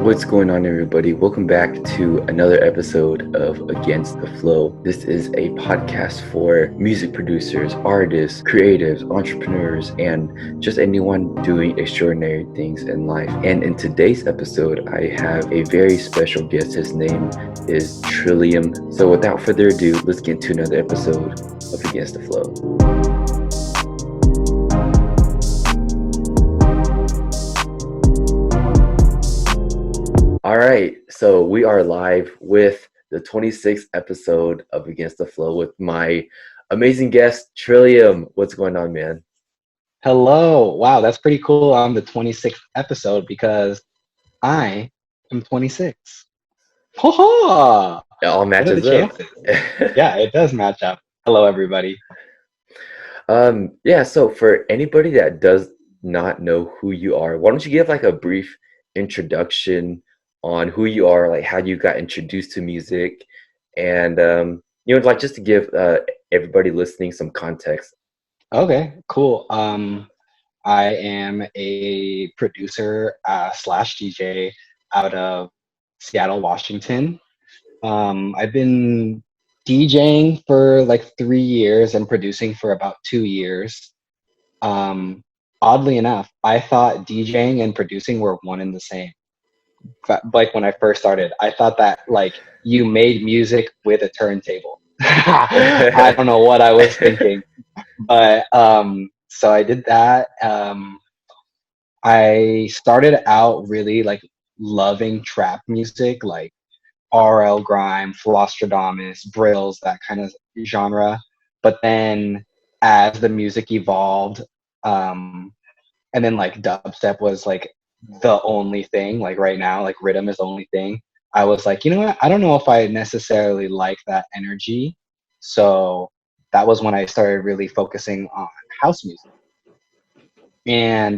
What's going on, everybody? Welcome back to another episode of Against the Flow. This is a podcast for music producers, artists, creatives, entrepreneurs, and just anyone doing extraordinary things in life. And in today's episode, I have a very special guest. His name is Trillivm. So without further ado, let's get into another episode of Against the Flow. All right, so we are live with the 26th episode of Against the Flow with my amazing guest, Trillivm. What's going on, man? Hello. Wow, that's pretty cool on the 26th episode because I am 26. Ha ha! It all What are the matches up. chances? Yeah, it does match up. Hello, everybody. Yeah, so for anybody that does not know who you are, why don't you give like a brief introduction on who you are, like how you got introduced to music, and like just to give everybody listening some context. Okay, cool. I am a producer slash DJ out of Seattle, Washington. I've been DJing for like 3 years and producing for about 2 years. Um, Oddly enough, I thought DJing and producing were one and the same. Like when I first started, I thought that like you made music with a turntable. I don't know what I was thinking, but so I did that. I started out really like loving trap music, like RL Grime, Flosstradamus, Brills, that kind of genre. But then as the music evolved, um, and then like dubstep was like the only thing, like right now, like rhythm is the only thing. I was like, you know what? I don't know if I necessarily like that energy. So that was when I started really focusing on house music. And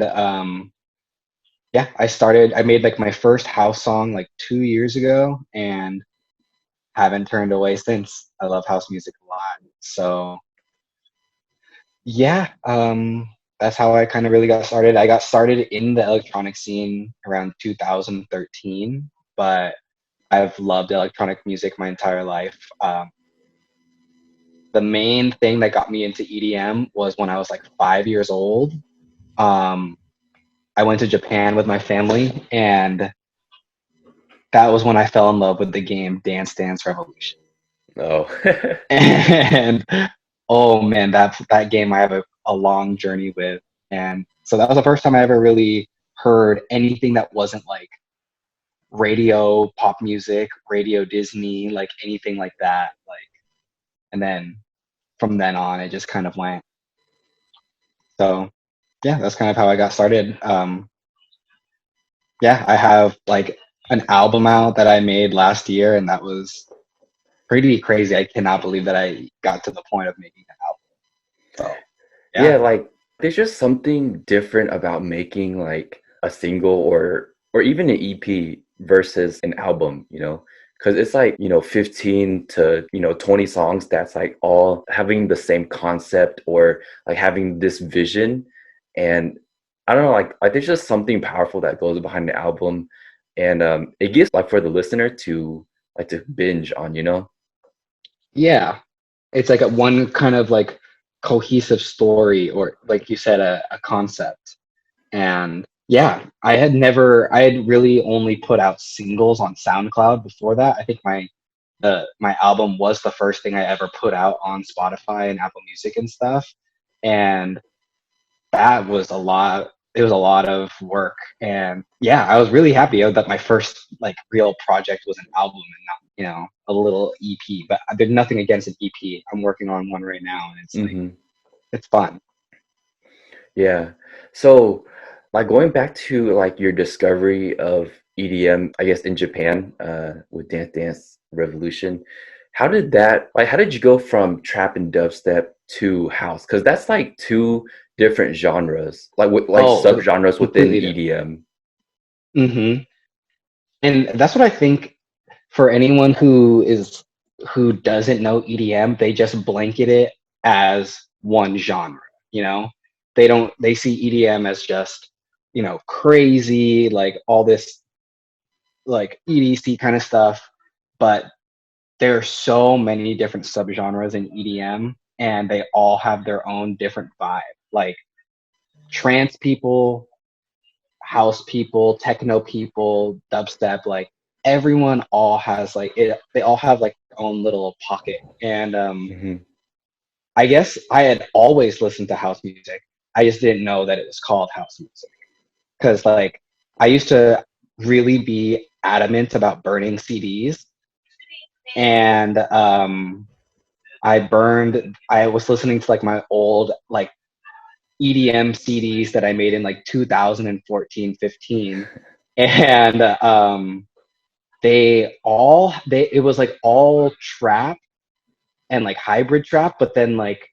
yeah, I made like my first house song like 2 years ago and haven't turned away since. I love house music a lot. So yeah, that's how I kind of really got started. I got started in the electronic scene around 2013, but I've loved electronic music my entire life. The main thing that got me into EDM was when I was like 5 years old. Um, I went to Japan with my family, and that was when I fell in love with the game Dance Dance Revolution. Oh. And oh man, that game I have a long journey with. And so that was the first time I ever really heard anything that wasn't like radio pop music, radio Disney, like anything like that. Like, and then from then on, it just kind of went. So yeah, that's kind of how I got started. Yeah, I have like an album out that I made last year, and that was pretty crazy. I cannot believe that I got to the point of making an album. So Yeah, yeah. like there's just something different about making like a single or even an EP versus an album, because it's like, 15 to, 20 songs that's like all having the same concept or like having this vision. And I don't know, like there's just something powerful that goes behind the album, and it gives like for the listener to like to binge on. Yeah, it's like a one kind of like cohesive story, or like you said, a concept. And yeah, I had really only put out singles on SoundCloud before that. I think my album was the first thing I ever put out on Spotify and Apple Music and stuff. And that was a lot. It was a lot of work. And yeah, I was really happy that my first like real project was an album and not, a little EP. But there's nothing against an EP. I'm working on one right now, and it's like Hmm. it's fun. Yeah. So, like going back to like your discovery of EDM, I guess in Japan, with Dance Dance Revolution, how did you go from trap and dubstep to house? Because that's like two different genres, like like Oh, subgenres within completely different. EDM. Hmm. And that's what I think for anyone who doesn't know EDM, they just blanket it as one genre, you know? They see EDM as just, crazy, like all this like EDC kind of stuff, but there are so many different subgenres in EDM, and they all have their own different vibe. Like trance people, house people, techno people, dubstep, like everyone all has like it. They all have like their own little pocket, and Hmm. I guess I had always listened to house music. I just didn't know that it was called house music because like I used to really be adamant about burning CDs, and I was listening to like my old like EDM CDs that I made in like 2014, 15. And it was like all trap and like hybrid trap, but then like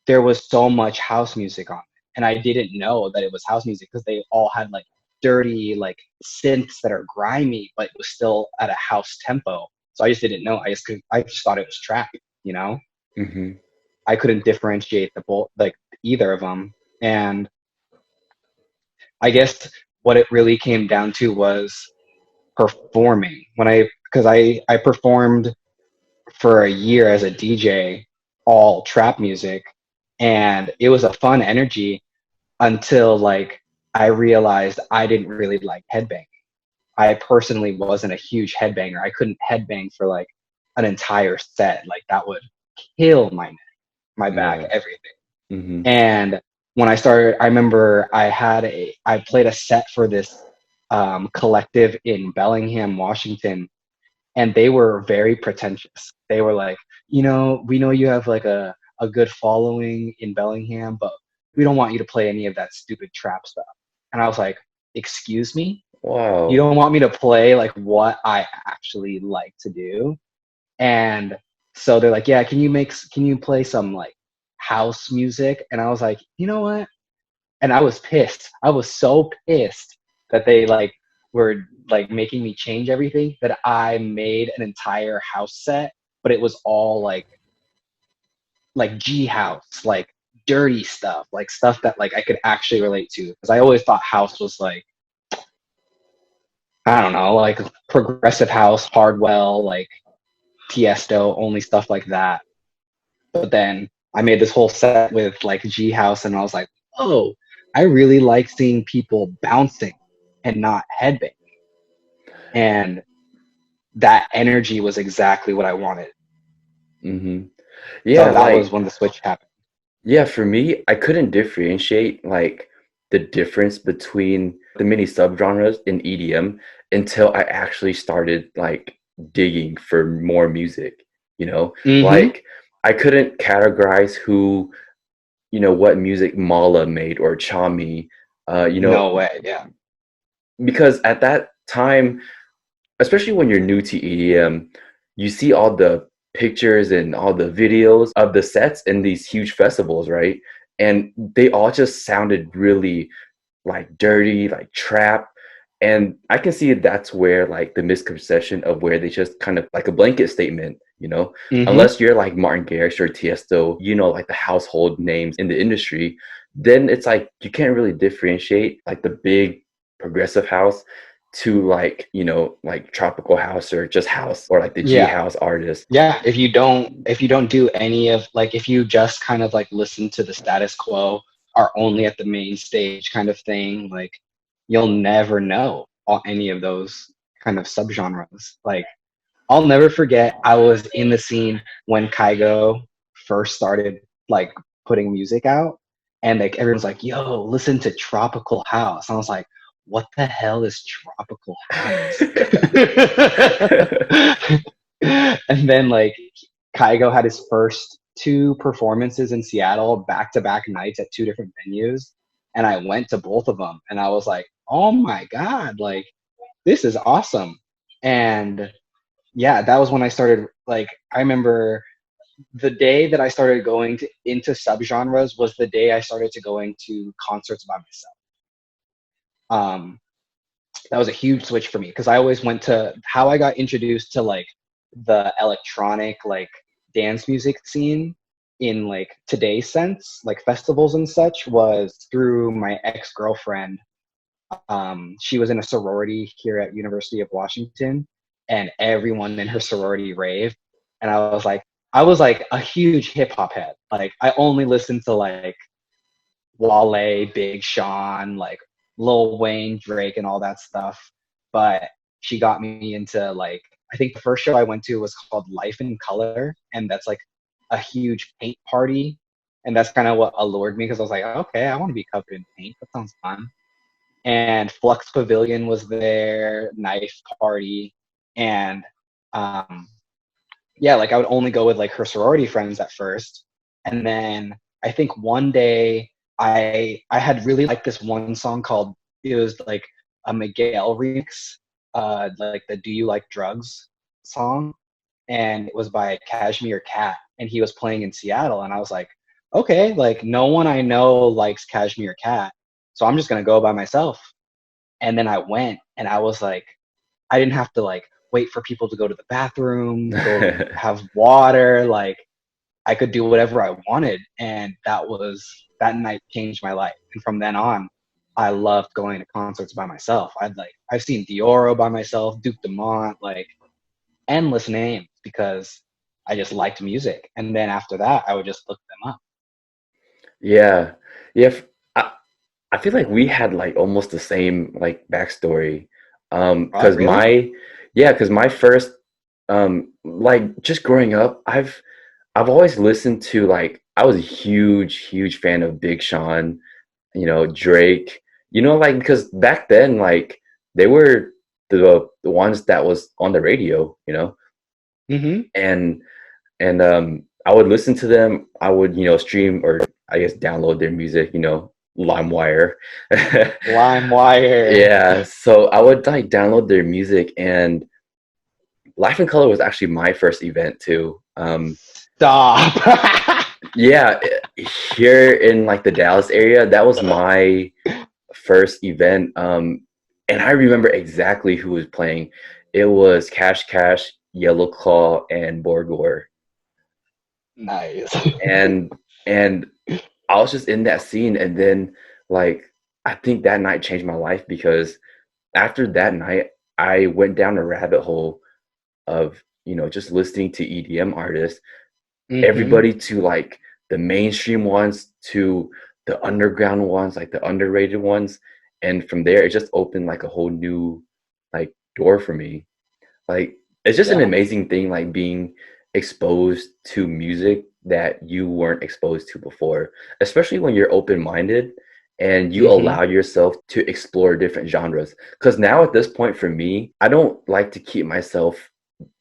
there was so much house music on it. And I didn't know that it was house music because they all had like dirty like synths that are grimy, but it was still at a house tempo. So I just didn't know. I just thought it was trap, you know? Hmm. I couldn't differentiate the both like either of them. And I guess what it really came down to was performing. Because I performed for a year as a DJ, all trap music, and it was a fun energy until like I realized I didn't really like headbang. I personally wasn't a huge headbanger. I couldn't headbang for like an entire set. Like that would kill my neck, my back, Yeah. everything. Hmm. And when I started, I remember I played a set for this collective in Bellingham, Washington, and they were very pretentious. They were like, we know you have like a good following in Bellingham, but we don't want you to play any of that stupid trap stuff. And I was like, excuse me? You Wow. don't want me to play like what I actually like to do? And so they're like, yeah, can you play some like house music? And I was like, you know what? And I was pissed. I was so pissed that they like were like making me change everything that I made an entire house set, but it was all like G house, like dirty stuff, like stuff that like I could actually relate to. Because I always thought house was like, I don't know, like progressive house, Hardwell, like Tiesto, only stuff like that. But then I made this whole set with like G House, and I was like, oh, I really like seeing people bouncing and not headbang. And that energy was exactly what I wanted. Hmm. So Yeah, that was like when the switch happened. yeah, for me, I couldn't differentiate like the difference between the many subgenres in EDM until I actually started like digging for more music, you know? Mm-hmm. Like I couldn't categorize who, what music Mala made or Chami, you know, No way. Yeah. because at that time, especially when you're new to EDM, you see all the pictures and all the videos of the sets in these huge festivals, right? And they all just sounded really like dirty, like trap. And I can see that's where like the misconception of where they just kind of like a blanket statement, Mm-hmm. unless you're like Martin Garrix or Tiesto, like the household names in the industry, then it's like you can't really differentiate like the big progressive house to like, like tropical house or just house or like the G Yeah. house artist. Yeah. If you don't do any of like, if you just kind of like listen to the status quo, are only at the main stage kind of thing, like you'll never know any of those kind of subgenres. Like I'll never forget I was in the scene when Kygo first started like putting music out, and like everyone's like, yo, listen to Tropical House. And I was like, what the hell is Tropical House? And then like Kygo had his first two performances in Seattle back to back nights at two different venues. And I went to both of them and I was like, oh my God, like this is awesome. And yeah, that was when I started. Like, I remember the day that I started into subgenres was the day I started to going to concerts by myself. Um, that was a huge switch for me because I always went to how I got introduced to like the electronic like dance music scene in like today's sense, like festivals and such, was through my ex girlfriend. She was in a sorority here at University of Washington, and everyone in her sorority raved. And I was like a huge hip hop head. Like I only listened to like Wale, Big Sean, like Lil Wayne, Drake, and all that stuff. But she got me into like, I think the first show I went to was called Life in Color, and that's like a huge paint party. And that's kind of what allured me because I was like, okay, I want to be covered in paint. That sounds fun. And Flux Pavilion was there, Knife Party, and um, yeah, like I would only go with like her sorority friends at first, and then I think one day I had really liked this one song called, it was like a Miguel remix, like the "Do You Like Drugs" song, and it was by Cashmere Cat, and he was playing in Seattle, and I was like, okay, like no one I know likes Cashmere Cat, so I'm just gonna go by myself. And then I went, and I was like, I didn't have to like wait for people to go to the bathroom, go have water. Like I could do whatever I wanted, and that night changed my life. And from then on, I loved going to concerts by myself. I've seen Dioro by myself, Duke Dumont, like endless names because I just liked music. And then after that, I would just look them up. Yeah. Yeah. I feel like we had like almost the same like backstory. Oh, Because really? because my first, like just growing up, I've always listened to like I was a huge fan of Big Sean, Drake, like because back then like they were the ones that was on the radio, Mm-hmm. and I would listen to them. I would, stream or I guess download their music, LimeWire. LimeWire. Yeah, so I would like download their music, and Life in Color was actually my first event too. Stop. Yeah, here in like the Dallas area, that was my first event. And I remember exactly who was playing. It was Cash Cash, Yellow Claw, and Borgor. Nice. And and I was just in that scene, and then like I think that night changed my life because after that night, I went down a rabbit hole of just listening to EDM artists, Mm-hmm. everybody to like the mainstream ones to the underground ones, like the underrated ones, and from there it just opened like a whole new like door for me. Like it's just an Yeah. amazing thing, like being exposed to music that you weren't exposed to before, especially when you're open-minded and you Mm-hmm. allow yourself to explore different genres. Because now at this point for me, I don't like to keep myself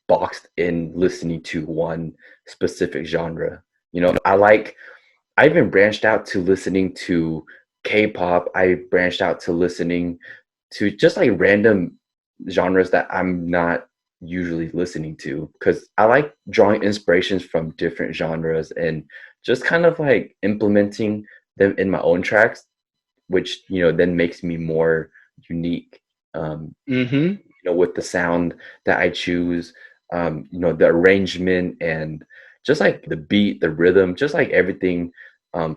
boxed in listening to one specific genre. I even branched out to listening to K-pop. I branched out to listening to just like random genres that I'm not usually listening to because I like drawing inspirations from different genres and just kind of like implementing them in my own tracks, which then makes me more unique. Mm-hmm. With the sound that I choose, the arrangement and just like the beat, the rhythm, just like everything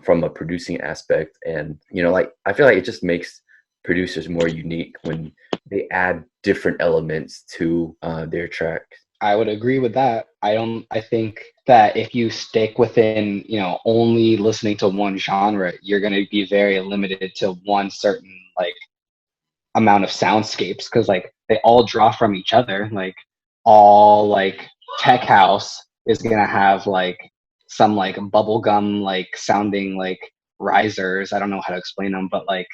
from a producing aspect. And, like I feel like it just makes producers more unique when they add different elements to their track. I would agree with that. I think that if you stick within, only listening to one genre, you're going to be very limited to one certain like amount of soundscapes because like they all draw from each other. Like all like tech house is going to have like some like bubblegum like sounding like risers. I don't know how to explain them, but like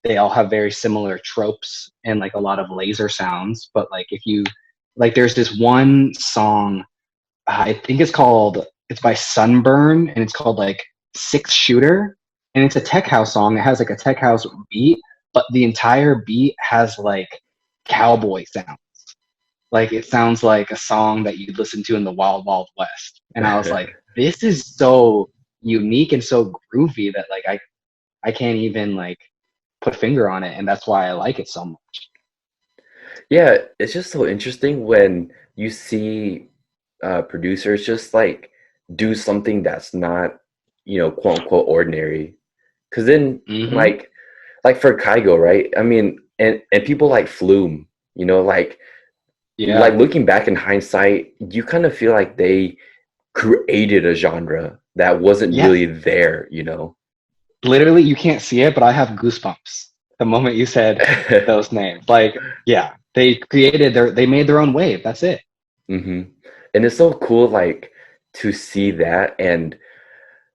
they all have very similar tropes and like a lot of laser sounds. But like if you like, there's this one song, I think it's by Sunburn, and it's called like Six Shooter, and it's a tech house song. It has like a tech house beat, but the entire beat has like cowboy sound. Like it sounds like a song that you'd listen to in the Wild Wild West. And I was like, this is so unique and so groovy that like I can't even like put a finger on it, and that's why I like it so much. Yeah, it's just so interesting when you see producers just like do something that's not, quote unquote ordinary. Because then, Mm-hmm. like, like for Kygo, right? I mean, and people like Flume, you know, like Yeah. looking back in hindsight, you kind of feel like they created a genre that wasn't Yes. really there, you know. Literally, you can't see it, but I have goosebumps the moment you said those names. Like, yeah, they made their own wave. That's it. hmm And it's so cool, like to see that, and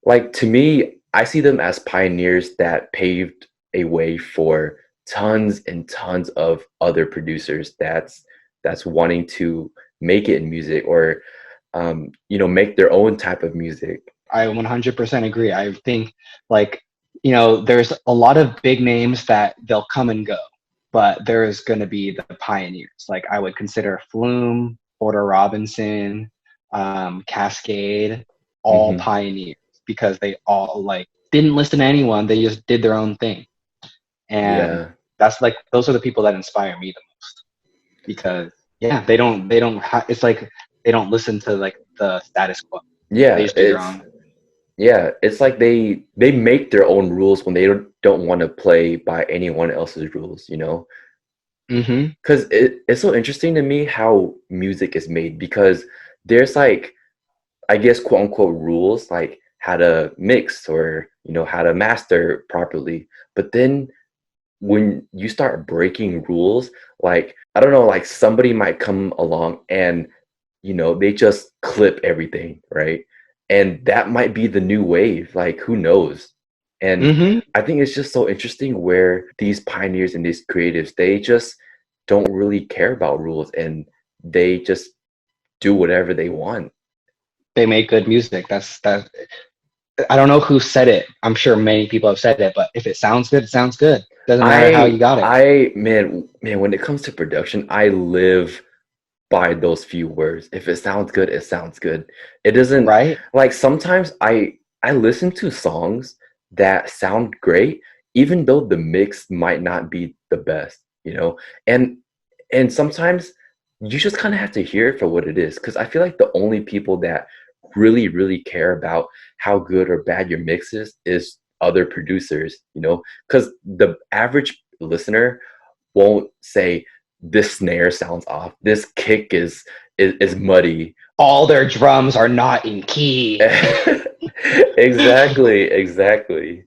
like to me, I see them as pioneers that paved a way for tons and tons of other producers that's wanting to make it in music or you know, make their own type of music. I 100% agree. I think, like, there's a lot of big names that they'll come and go, but there is going to be the pioneers. Like, I would consider Flume, Porter Robinson, Cascade, all hmm pioneers because they all like didn't listen to anyone. They just did their own thing, and Yeah. that's like those are the people that inspire me the most because yeah, it's like they don't listen to like the status quo. They Yeah, just do their own. it's like they make their own rules when they don't want to play by anyone else's rules, you know? Hmm. Because it's so interesting to me how music is made because there's like, I guess, quote unquote rules, like how to mix or, you know, how to master properly. But then when you start breaking rules, like, I don't know, like somebody might come along and, you know, they just clip everything, right? And that might be the new wave, like, who knows? And Hmm. I think it's just so interesting where these pioneers and these creatives, they just don't really care about rules and they just do whatever they want. They make good music. That's that. I don't know who said it. I'm sure many people have said it, but if it sounds good, it sounds good. Doesn't matter how you got it, Man, when it comes to production, I live by those few words. If it sounds good, it sounds good. It doesn't, right? like sometimes I listen to songs that sound great, even though the mix might not be the best, you know? And and sometimes you just kind of have to hear it for what it is. Because I feel like the only people that really, really care about how good or bad your mix is other producers, you know? Because the average listener won't say this snare sounds off, this kick is muddy. All their drums are not in key. Exactly, exactly.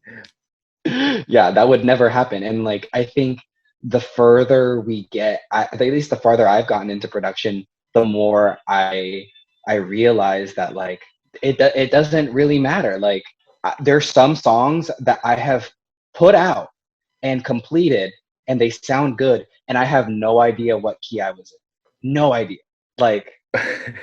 Yeah, that would never happen. And like, I think the further we get, I think at least the farther I've gotten into production, the more I realize that like it doesn't really matter. Like, there's some songs that I have put out and completed, and they sound good, and I have no idea what key I was in. No idea. Like,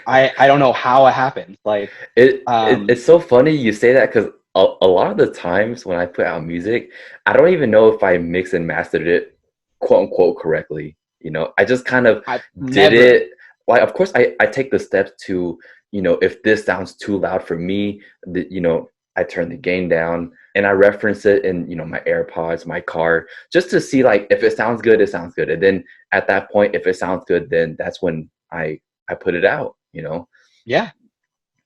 I don't know how it happened. Like, It's so funny you say that because a lot of the times when I put out music, I don't even know if I mixed and mastered it quote unquote correctly. You know, I just kind of I did never. it. Like, of course, I take the steps to, you know, if this sounds too loud for me, you know, I turn the gain down and I reference it in, you know, my AirPods, my car, just to see like if it sounds good, it sounds good. And then at that point, if it sounds good, then that's when I put it out, you know. Yeah,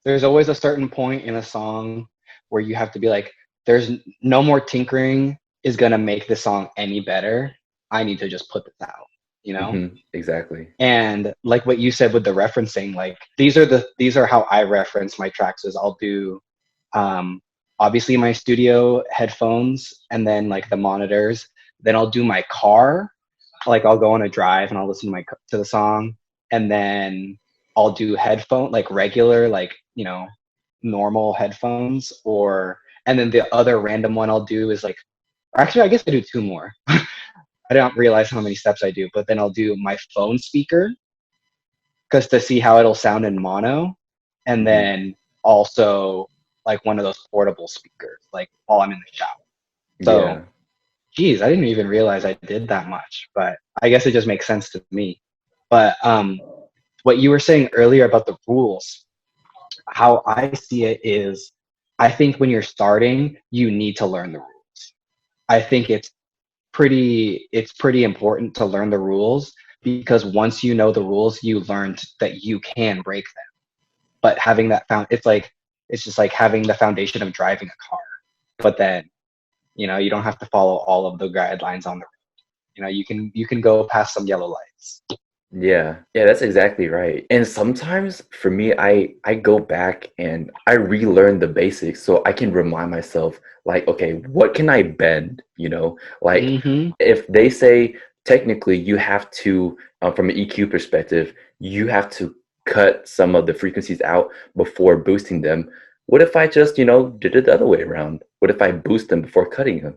there's always a certain point in a song where you have to be like, there's no more tinkering is gonna make the song any better. I need to just put this out, you know? Exactly. And like what you said with the referencing, like these are how I reference my tracks is I'll do um obviously my studio headphones and then like the monitors. Then I'll do my car, like I'll go on a drive and I'll listen to to the song, and then I'll do headphone like regular like normal headphones, or and then the other random one I'll do is like, or actually I guess I do two more. I don't realize how many steps I do, but then I'll do my phone speaker because to see how it'll sound in mono, and hmm then also like one of those portable speakers like while I'm in the shower. So Yeah. geez, I didn't even realize I did that much, but I guess it just makes sense to me. But what you were saying earlier about the rules, how I see it is, I think when you're starting, you need to learn the rules. I think it's pretty important to learn the rules because once you know the rules, you learned that you can break them. But having that it's just like having the foundation of driving a car. But then You don't have to follow all of the guidelines on the. You can go past some yellow lights. Yeah, yeah, that's exactly right. And sometimes for me, I go back and I relearn the basics so I can remind myself, like, okay, what can I bend? Like Mm-hmm. if they say technically you have to, from an EQ perspective, you have to cut some of the frequencies out before boosting them. What if I just, did it the other way around? What if I boost them before cutting them?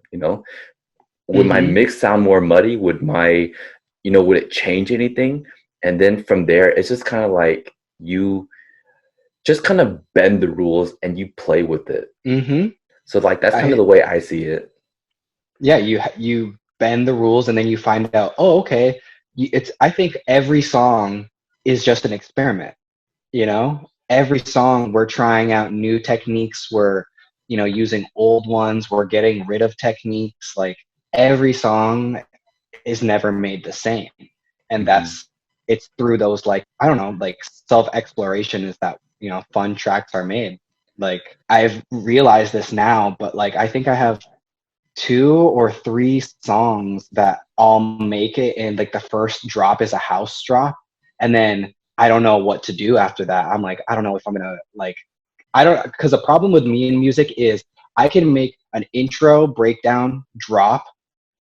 Would my Mm-hmm. mix sound more muddy? Would it change anything? And then from there, it's just kind of like you just kind of bend the rules and you play with it. Mm-hmm. So like that's kind of I the way I see it. Yeah, you bend the rules and then you find out, oh, okay. I think every song is just an experiment. Every song we're trying out new techniques. We're using old ones. We're getting rid of techniques. Like every song is never made the same, and Hmm. it's through those, like, I don't know, like self exploration is that fun tracks are made. Like I've realized this now, but like I think I have two or three songs that all make it, and like the first drop is a house drop, and then I don't know what to do after that. I'm like, I don't know if I'm gonna, like, I don't, because the problem with me in music is I can make an intro breakdown drop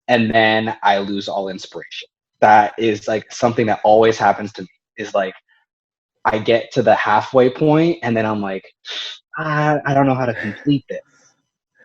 and then I lose all inspiration. That is like something that always happens to me, is like I get to the halfway point and then I'm like, I don't know how to complete this.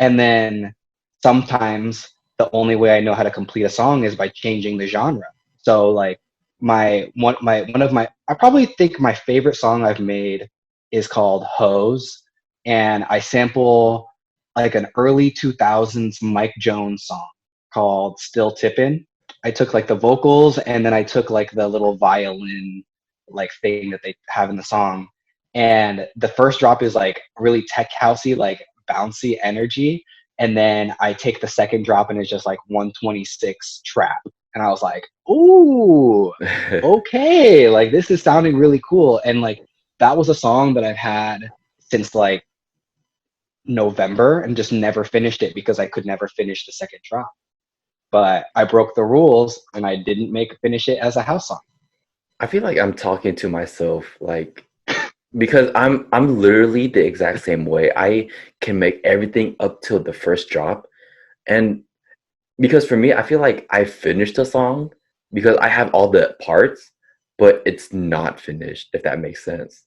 And then sometimes the only way I know how to complete a song is by changing the genre. So like one of my I probably think my favorite song I've made is called Hose, and I sample like an early 2000s Mike Jones song called Still Tippin'. I took like the vocals and then I took like the little violin like thing that they have in the song. And the first drop is like really tech housey, like bouncy energy. And then I take the second drop and it's just like 126 trap. And I was like, ooh, okay, like this is sounding really cool. And like that was a song that I've had since like November and just never finished it because I could never finish the second drop. But I broke the rules and I didn't make finish it as a house song. I feel like I'm talking to myself, like because I'm literally the exact same way. I can make everything up till the first drop, and because for me, I feel like I finished a song because I have all the parts, but it's not finished, if that makes sense.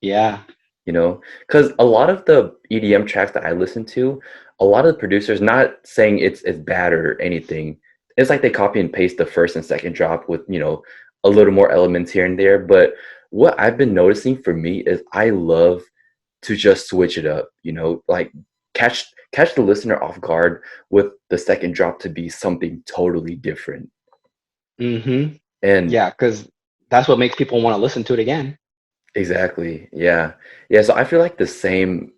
Yeah. Because a lot of the EDM tracks that I listen to, a lot of the producers, not saying it's bad or anything, it's like they copy and paste the first and second drop with, a little more elements here and there. But what I've been noticing for me is I love to just switch it up, like catch the listener off guard with the second drop to be something totally different. Mm-hmm. And Yeah, because that's what makes people want to listen to it again. exactly. Yeah. Yeah. So I feel like the same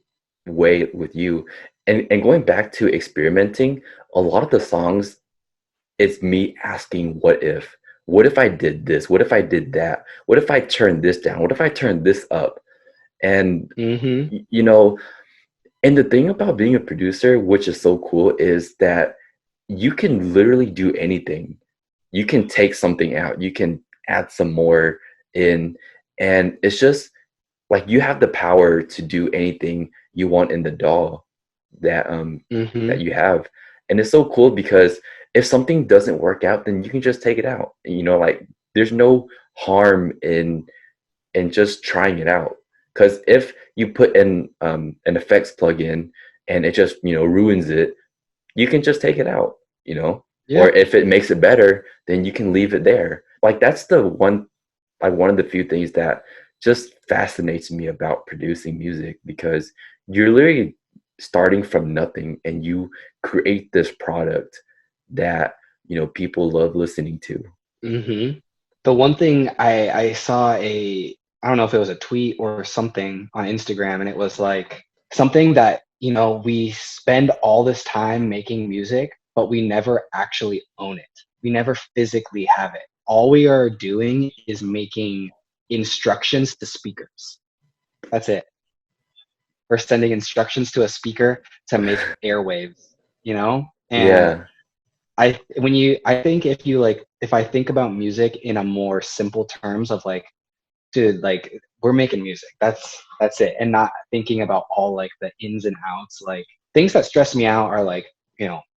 way with you. And going back to experimenting, a lot of the songs, it's me asking what if. What if I did this? What if I did that? What if I turned this down? What if I turned this up? And Mm-hmm. y- you know, and the thing about being a producer, which is so cool, is that you can literally do anything. You can take something out, you can add some more in, and it's just like you have the power to do anything you want in the DAW that Mm-hmm. you have. And it's so cool because if something doesn't work out, then you can just take it out. Like there's no harm in just trying it out. Because if you put in an effects plugin and it just ruins it, you can just take it out. You know, or Yeah. if it makes it better, then you can leave it there. Like that's the one, like one of the few things that just fascinates me about producing music because you're literally starting from nothing and you create this product that people love listening to. Mm-hmm. The one thing I saw, I don't know if it was a tweet or something on Instagram, and it was like something that, we spend all this time making music, but we never actually own it. We never physically have it. All we are doing is making instructions to speakers. That's it. We're sending instructions to a speaker to make airwaves. you know? And Yeah. I think if you like, if I think about music in a more simple terms of like, dude, like we're making music. That's it. And not thinking about all like the ins and outs. Like things that stress me out are like,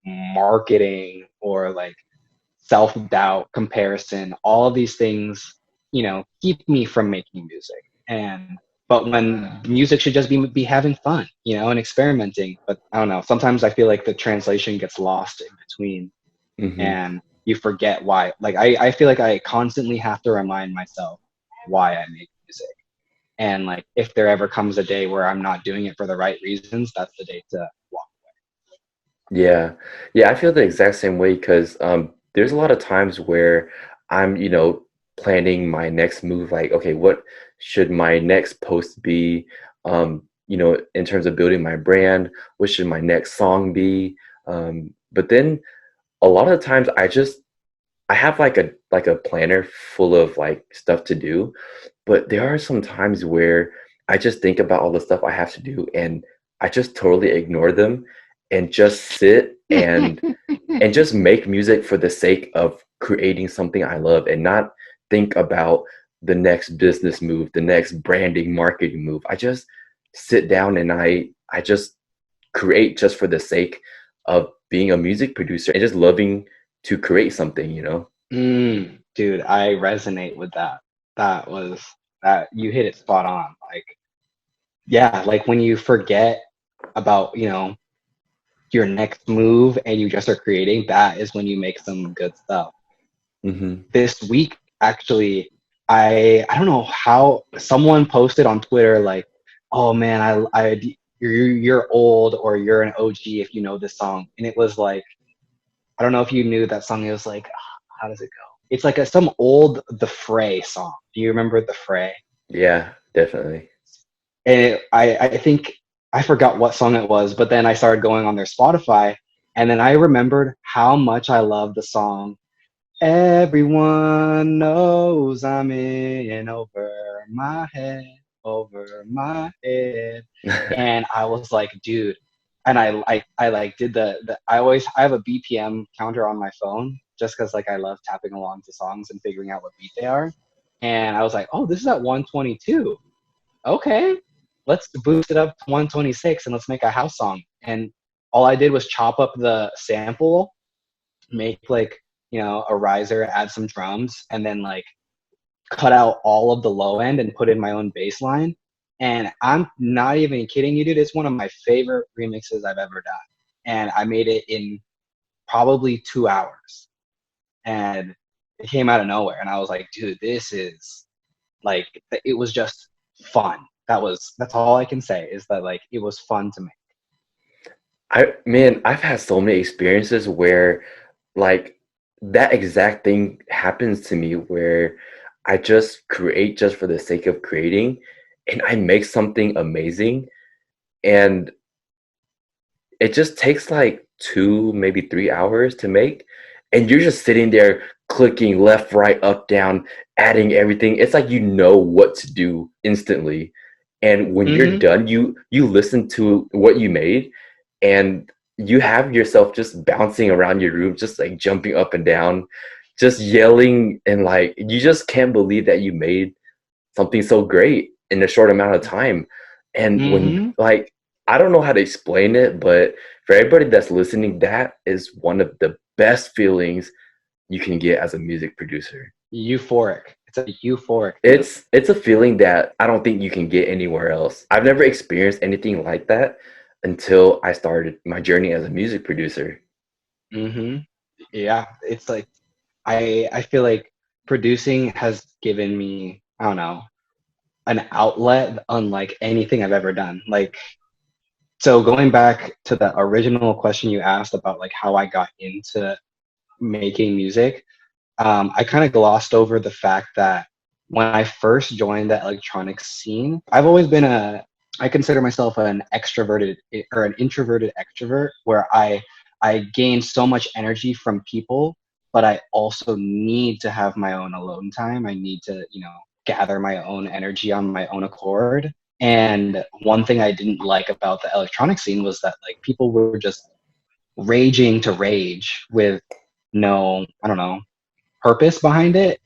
marketing or like self-doubt, comparison, all of these things, keep me from making music. And but when music should just be having fun, and experimenting. But I don't know. Sometimes I feel like the translation gets lost in between Hmm. and you forget why. Like I feel like I constantly have to remind myself why I make music. And like if there ever comes a day where I'm not doing it for the right reasons, that's the day to walk. Yeah. Yeah, I feel the exact same way because there's a lot of times where I'm, planning my next move, like, okay, what should my next post be? In terms of building my brand, what should my next song be? But then a lot of the times I have like a planner full of like stuff to do, but there are some times where I just think about all the stuff I have to do and I just totally ignore them and just sit and just make music for the sake of creating something I love and not think about the next business move, the next branding marketing move. I just sit down and I just create just for the sake of being a music producer and just loving to create something. Dude, I resonate with that. That was that you hit it spot on. Like, yeah, like when you forget about, your next move and you just are creating, that is when you make some good stuff. Hmm. This week, actually, I don't know how someone posted on Twitter like, "Oh man, you're old or you're an OG if you know this song," and it was like I don't know if you knew that song. It was like, how does it go? It's like some old The Fray song. Do you remember The Fray? Yeah, definitely. And I think I forgot what song it was, but then I started going on their Spotify, and then I remembered how much I love the song. Everyone knows I'm in over my head, and I was like, dude. And I like did the I have a BPM counter on my phone just because like I love tapping along to songs and figuring out what beat they are. And I was like, oh, this is at 122. Okay, let's boost it up to 126 and let's make a house song. And all I did was chop up the sample, make like, a riser, add some drums, and then like cut out all of the low end and put in my own bass line. And I'm not even kidding you, dude. It's one of my favorite remixes I've ever done. And I made it in probably 2 hours. And it came out of nowhere. And I was like, dude, this is like, it was just fun. That's all I can say is that like, it was fun to make. I've had so many experiences where like that exact thing happens to me where I just create just for the sake of creating and I make something amazing and it just takes like 2, maybe 3 hours to make. And you're just sitting there clicking left, right, up, down, adding everything. It's like you know what to do instantly. And when you're Mm-hmm. done, you listen to what you made and you have yourself just bouncing around your room, just like jumping up and down, just yelling and like you just can't believe that you made something so great in a short amount of time. And when Mm-hmm. like I don't know how to explain it, but for everybody that's listening, that is one of the best feelings you can get as a music producer. Euphoric. It's a euphoric feeling. It's a feeling that I don't think you can get anywhere else. I've never experienced anything like that until I started my journey as a music producer. Mm-hmm. Yeah, it's like I feel like producing has given me, I don't know, an outlet unlike anything I've ever done. Like, so going back to the original question you asked about like how I got into making music, I kind of glossed over the fact that when I first joined the electronic scene, I've always been I consider myself an extroverted or an introverted extrovert, where I gain so much energy from people, but I also need to have my own alone time. I need to, gather my own energy on my own accord. And one thing I didn't like about the electronic scene was that like people were just raging to rage with no, I don't know, purpose behind it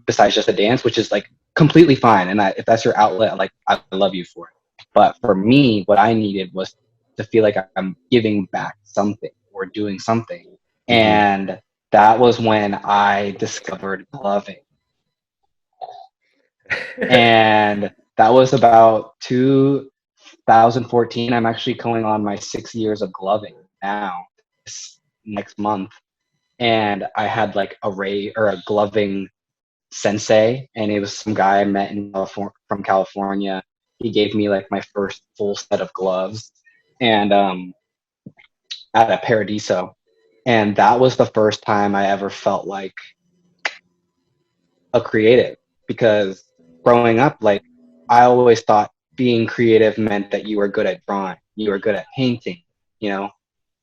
besides just a dance, which is like completely fine. And if that's your outlet, like I love you for it. But for me, what I needed was to feel like I'm giving back something or doing something. Hmm. And that was when I discovered gloving. And that was about 2014. I'm actually going on my 6 years of gloving now, this next month. And I had like a ray or a gloving sensei, and it was some guy I met in from California. He gave me like my first full set of gloves, and at a Paradiso, and that was the first time I ever felt like a creative. Because growing up, like I always thought being creative meant that you were good at drawing, you were good at painting, you know,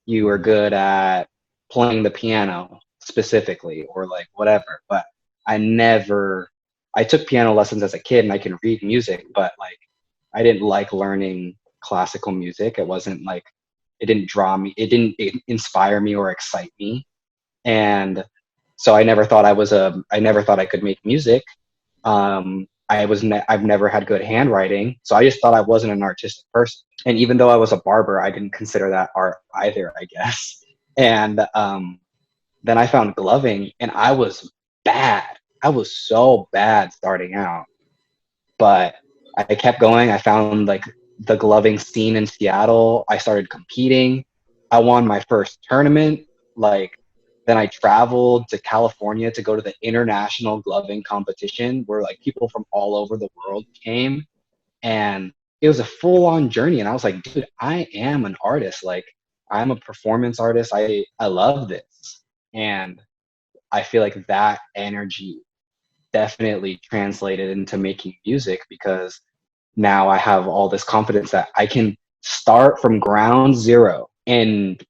you were Hmm. good at playing the piano specifically or like whatever. But I never, I took piano lessons as a kid and I can read music, but like I didn't like learning classical music. It wasn't like, it didn't draw me, it didn't inspire me or excite me. And so I never thought I could make music. I've never had good handwriting, so I just thought I wasn't an artistic person. And even though I was a barber, I didn't consider that art either, I guess. And then I found gloving, and I was bad. I was so bad starting out, but I kept going. I found like the gloving scene in Seattle. I started competing. I won my first tournament. Like, then I traveled to California to go to the international gloving competition where like people from all over the world came, and it was a full on journey. And I was like, dude, I am an artist. Like, I'm a performance artist. I love this. And I feel like that energy definitely translated into making music, because now I have all this confidence that I can start from ground zero and,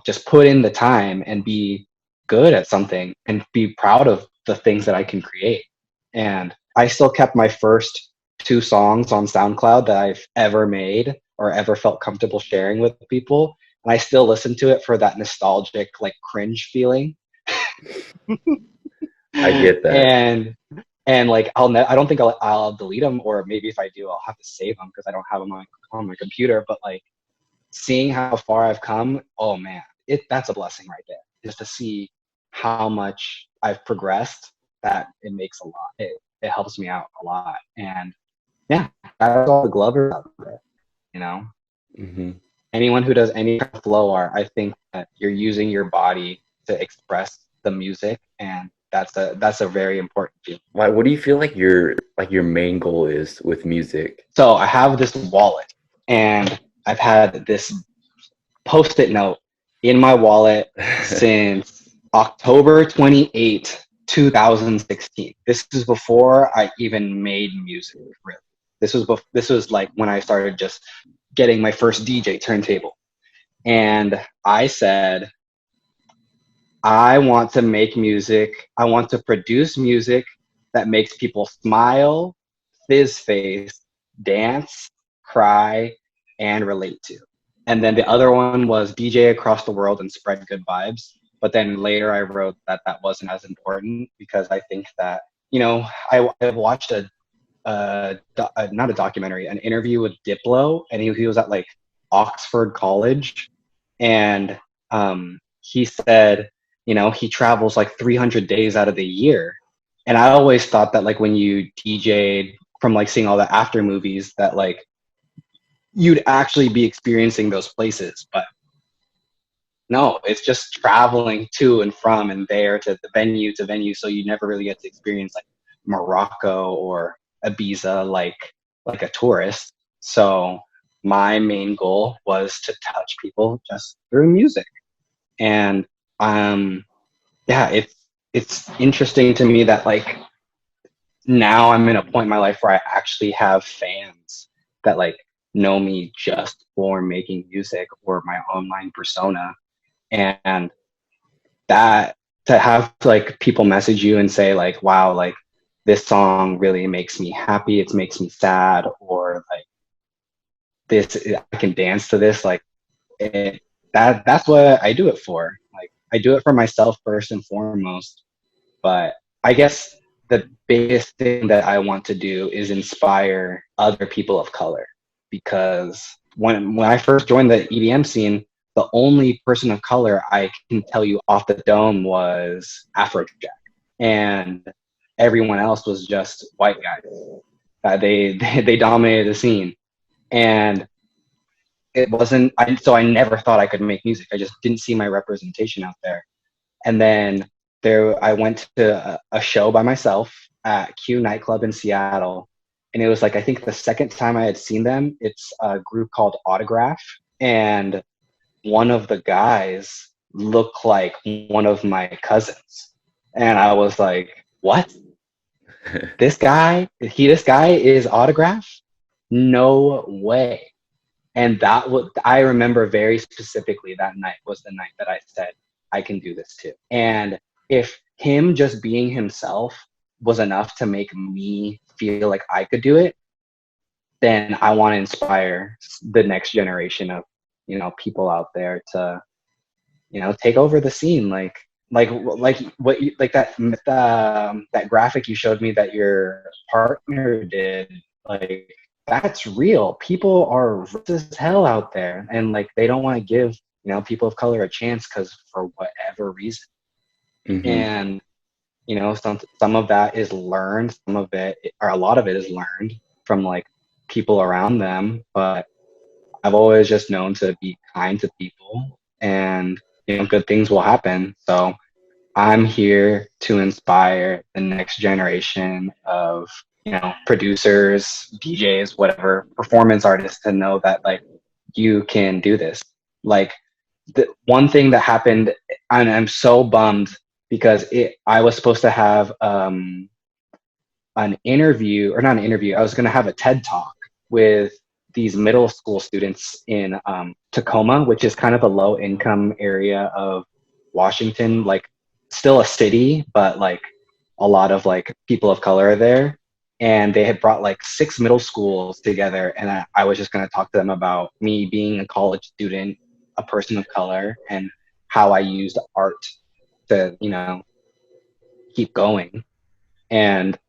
just put in the time and be good at something and be proud of the things that I can create. And I still kept my first two songs on SoundCloud that I've ever made or ever felt comfortable sharing with people. And I still listen to it for that nostalgic, like cringe feeling. I get that. and like I don't think I'll delete them, or maybe if I do, I'll have to save them because I don't have them on my computer. But like seeing how far I've come, oh man, that's a blessing right there. Just to see how much I've progressed, that it makes a lot. It helps me out a lot, and yeah, that's all the Glovers out there. You know, Hmm. anyone who does any kind of flow art, I think that you're using your body to express the music, and that's a very important feeling. Why? What do you feel like your main goal is with music? So I have this wallet, and I've had this post-it note in my wallet since October 28, 2016. This is before I even made music, really. This was like when I started just getting my first DJ turntable. And I said, I want to make music. I want to produce music that makes people smile, fizz face, dance, cry, and relate to. And then the other one was DJ across the world and spread good vibes. But then later I wrote that that wasn't as important, because I think that, I watched not a documentary, an interview with Diplo, and he was at like Oxford College, and he said, he travels like 300 days out of the year, and I always thought that like when you DJ'd, from like seeing all the after movies, that like you'd actually be experiencing those places, but no, it's just traveling to and from and there to the venue to venue, so you never really get to experience like Morocco or Ibiza like a tourist. So my main goal was to touch people just through music. And yeah, it's interesting to me that like now I'm in a point in my life where I actually have fans that like know me just for making music or my online persona. And that, to have like people message you and say like, wow, like this song really makes me happy, it makes me sad, or like this, I can dance to this, like it, that's what I do it for. Like I do it for myself first and foremost. But I guess the biggest thing that I want to do is inspire other people of color because when I first joined the EDM scene, the only person of color I can tell you off the dome was Afrojack, and everyone else was just white guys. They dominated the scene, and it wasn't. So I never thought I could make music. I just didn't see my representation out there. And then I went to a show by myself at Q nightclub in Seattle, and it was like I think the second time I had seen them. It's a group called Autograph, and one of the guys looked like one of my cousins, and I was like, "What? This guy is Autograph? No way!" And that was, I remember very specifically that night was the night that I said, I can do this too. And if him just being himself was enough to make me feel like I could do it, then I want to inspire the next generation of, people out there to, take over the scene. Like what you, like that graphic you showed me that your partner did, like that's real. People are rich as hell out there, and like they don't want to give people of color a chance because for whatever reason. Hmm. And some of that is learned, some of it or a lot of it is learned from like people around them. But I've always just known to be kind to people, and good things will happen. So I'm here to inspire the next generation of, producers, DJs, whatever, performance artists to know that like you can do this. Like the one thing that happened, and I'm so bummed because I was supposed to have an interview, or not an interview, I was going to have a TED talk with these middle school students in Tacoma, which is kind of a low income area of Washington, like still a city, but like a lot of like people of color are there. And they had brought like 6 middle schools together. And I was just going to talk to them about me being a college student, a person of color, and how I used art to, keep going. And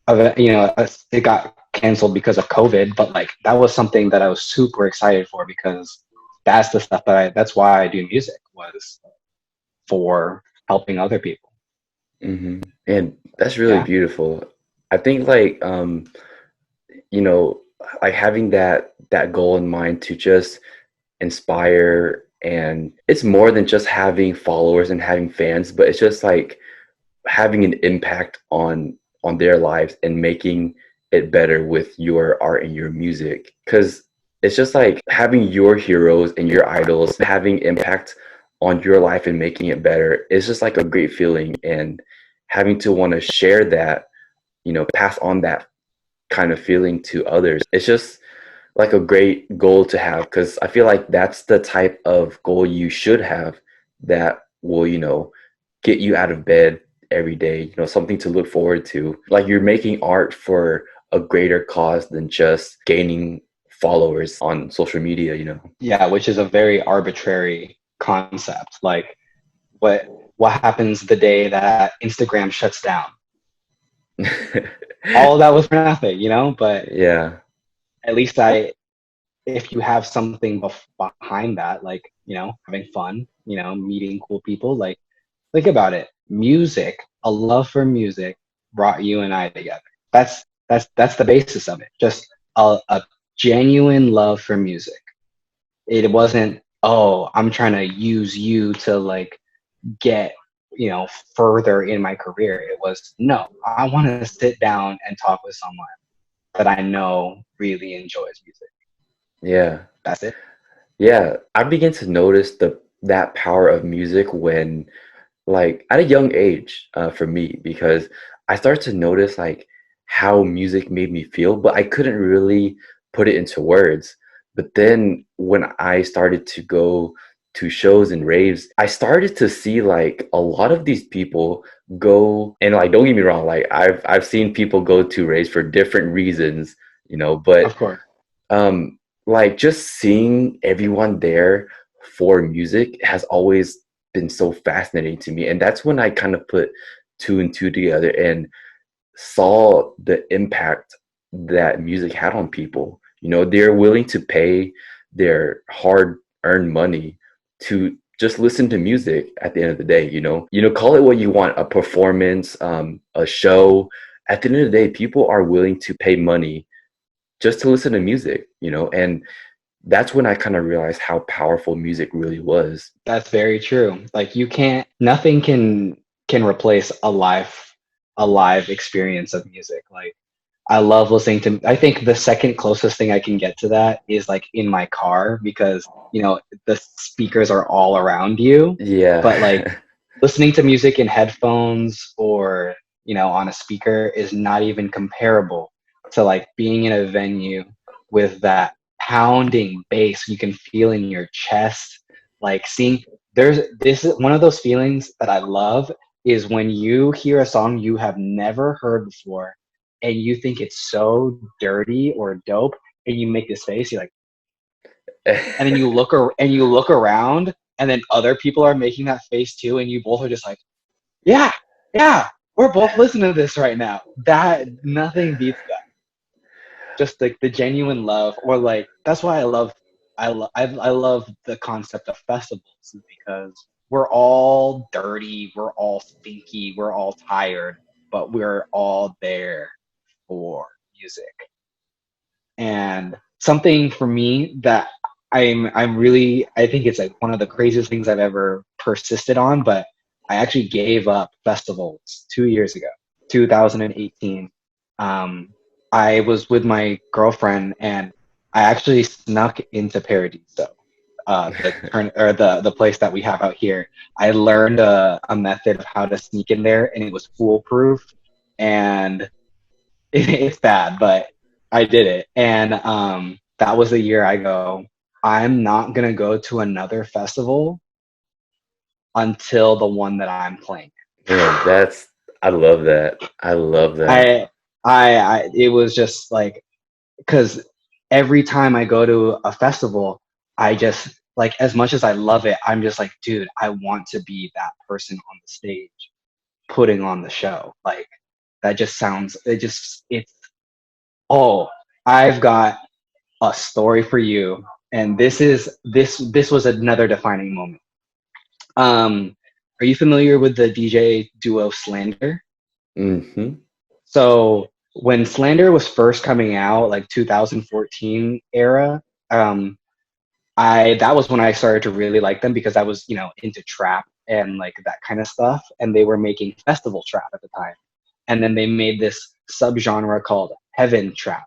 it got canceled because of COVID, but like that was something that I was super excited for because that's the stuff that's why I do music, was for helping other people. Hmm. And that's really Yeah. beautiful. I think like you know, like having that goal in mind to just inspire, and it's more than just having followers and having fans, but it's just like having an impact on their lives and making it better with your art and your music, because it's just like having your heroes and your idols having impact on your life and making it better. It's just like a great feeling, and having to want to share that, pass on that kind of feeling to others. It's just like a great goal to have, because I feel like that's the type of goal you should have that will, get you out of bed every day, something to look forward to. Like you're making art for a greater cause than just gaining followers on social media. Yeah, which is a very arbitrary concept. Like what happens the day that Instagram shuts down? All of that was for nothing, but Yeah. at least if you have something behind that, like, having fun, meeting cool people, like, think about it. Music, a love for music brought you and I together. That's the basis of it. Just a genuine love for music. It wasn't, oh, I'm trying to use you to like get, further in my career. It was, no, I want to sit down and talk with someone that I know really enjoys music. Yeah. That's it. Yeah. I began to notice that power of music when, like, at a young age, for me, because I started to notice like how music made me feel, but I couldn't really put it into words. But then when I started to go to shows and raves, I started to see like a lot of these people go, and like, don't get me wrong, like I've seen people go to raves for different reasons, but Of course. um like just seeing everyone there for music has always been so fascinating to me. And that's when I kind of put two and two together and saw the impact that music had on people. You know, they're willing to pay their hard earned money to just listen to music at the end of the day, you know. You know, call it what you want, a performance, a show. At the end of the day, people are willing to pay money just to listen to music, you know, and that's when I kind of realized how powerful music really was. That's very true. Like you can't, nothing can replace a live experience of music. Like I love listening to, I think the second closest thing I can get to that is like in my car because, you know, the speakers are all around you. But like Yeah. listening to music in headphones or, you know, on a speaker is not even comparable to like being in a venue with that pounding bass you can feel in your chest. Like seeing, there's this is one of those feelings that I love is when you hear a song you have never heard before and you think it's so dirty or dope and you make this face, you're like, and then and you look around and then other people are making that face too and you both are just like, yeah, yeah, we're both listening to this right now. That nothing beats that. Just like the genuine love, or like that's why I love the concept of festivals because we're all dirty, we're all stinky, we're all tired, but we're all there for music. And something for me that I'm really, I think it's like one of the craziest things I've ever persisted on, but I actually gave up festivals 2 years ago, 2018. Um, I was with my girlfriend and I actually snuck into Paradiso, the place that we have out here. I learned a method of how to sneak in there, and it was foolproof. And it's bad, but I did it. And that was the year I go, I'm not going to go to another festival until the one that I'm playing. Man, that's I love that. I love that. I, it was just like, because every time I go to a festival, I just, like, as much as I love it, I'm just like, dude, I want to be that person on the stage putting on the show. Like, that just sounds, it's, oh, I've got a story for you, and this was another defining moment. Are you familiar with the DJ duo Slander? Hmm. So when Slander was first coming out, like 2014 era, um, I that was when I started to really like them because I was, you know, into trap and like that kind of stuff, and they were making festival trap at the time. And then they made this subgenre called heaven trap,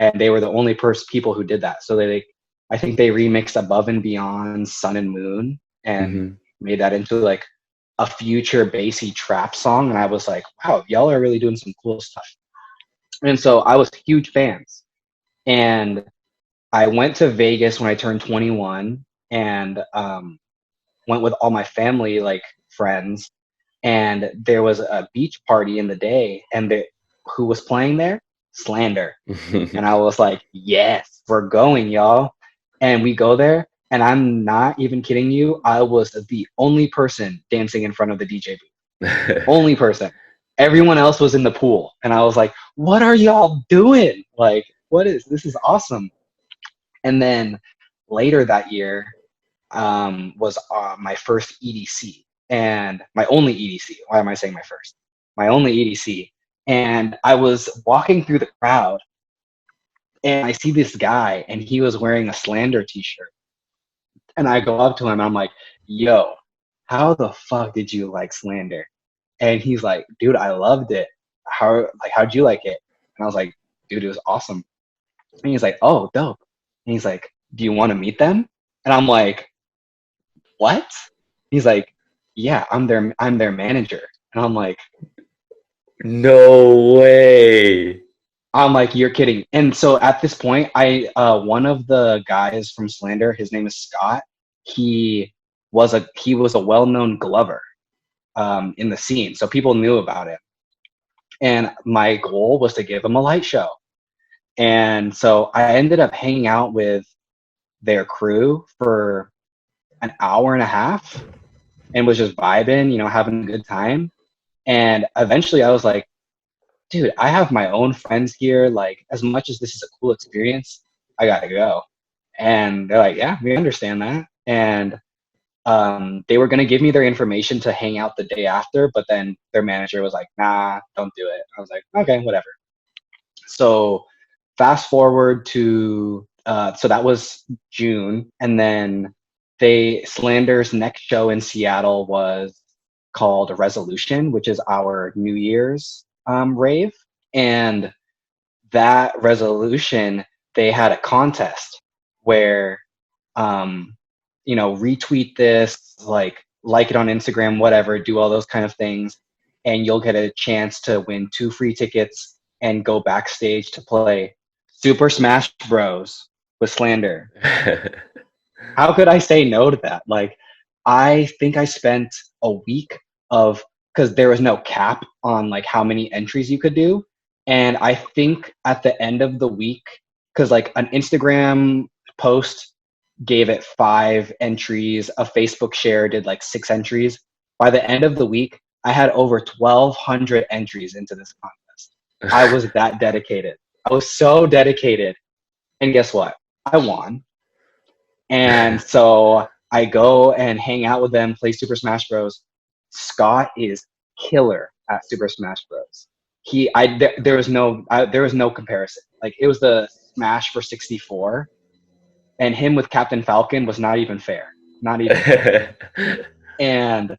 and they were the only people who did that. So I think they remixed Above and Beyond, Sun and Moon, and Hmm. made that into like a future bassy trap song. And I was like, wow, y'all are really doing some cool stuff. And so I was huge fans. And I went to Vegas when I turned 21 and went with all my family, like friends. And there was a beach party in the day, and who was playing there? Slander. And I was like, yes, we're going, y'all. And we go there, and I'm not even kidding you. I was the only person dancing in front of the DJ booth. Only person. Everyone else was in the pool. And I was like, what are y'all doing? Like, this is awesome. And then later that year was my first EDC and my only EDC. Why am I saying my first? My only EDC. And I was walking through the crowd and I see this guy and he was wearing a Slander t-shirt. And I go up to him and I'm like, yo, how the fuck did you like Slander? And he's like, dude, I loved it. How'd you like it? And I was like, dude, it was awesome. And he's like, oh, dope. And he's like, do you want to meet them? And I'm like, what? He's like, yeah, I'm their manager. And No way. I'm like, you're kidding. And so at this point, one of the guys from Slander, his name is Scott. He he was a well-known glover in the scene, so people knew about it. And my goal was to give him a light show. And so I ended up hanging out with their crew for an hour and a half and was just vibing, you know, having a good time. And eventually I was like, dude, I have my own friends here. Like, as much as this is a cool experience, I gotta go. And they're like, yeah, we understand that. And they were gonna give me their information to hang out the day after, but then their manager was like, nah, don't do it. I was like, okay, whatever. So fast forward to so that was June, and then they Slander's next show in Seattle was called Resolution, which is our New Year's rave, and that resolution they had a contest where um, you know, retweet this, like it on Instagram, whatever, do all those kind of things, and you'll get a chance to win 2 free tickets and go backstage to play Super Smash Bros with Slander. How could I say no to that? Like, I think I spent a week of because there was no cap on like how many entries you could do, and I think at the end of the week, because like an Instagram post gave it 5 entries, a Facebook share did like 6 entries. By the end of the week, I had over 1,200 entries into this contest. I was that dedicated. I was so dedicated, and guess what? I won. And so I go and hang out with them, play Super Smash Bros. Scott is killer at Super Smash Bros. There was no comparison. Like it was the Smash for 64, and him with Captain Falcon was not even fair, not even fair. And